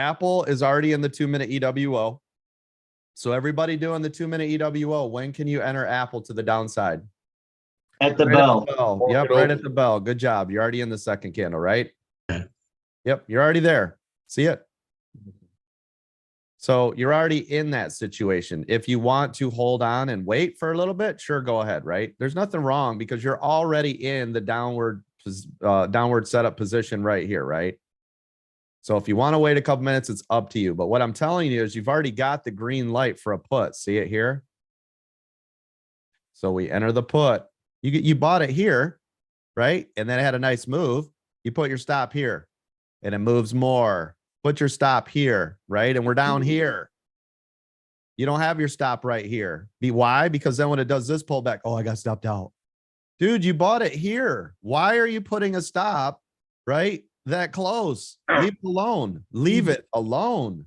Apple is already in the 2-minute EWO. So everybody doing the 2-minute EWO, when can you enter Apple to the downside? At the Right bell. at the bell. Yep, right at the bell. Good job. You're already in the second candle, right? Yep, you're already there. See it? So you're already in that situation. If you want to hold on and wait for a little bit, sure, go ahead, right? There's nothing wrong because you're already in the downward setup position right here, right? So if you want to wait a couple minutes, it's up to you. But what I'm telling you is you've already got the green light for a put. See it here? So we enter the put. You bought it here, right? And then it had a nice move. You put your stop here and it moves more. Put your stop here, right? And we're down here. You don't have your stop right here. Why? Because then when it does this pullback, oh, I got stopped out. Dude, you bought it here. Why are you putting a stop, right? That close? Leave it alone. Leave it alone.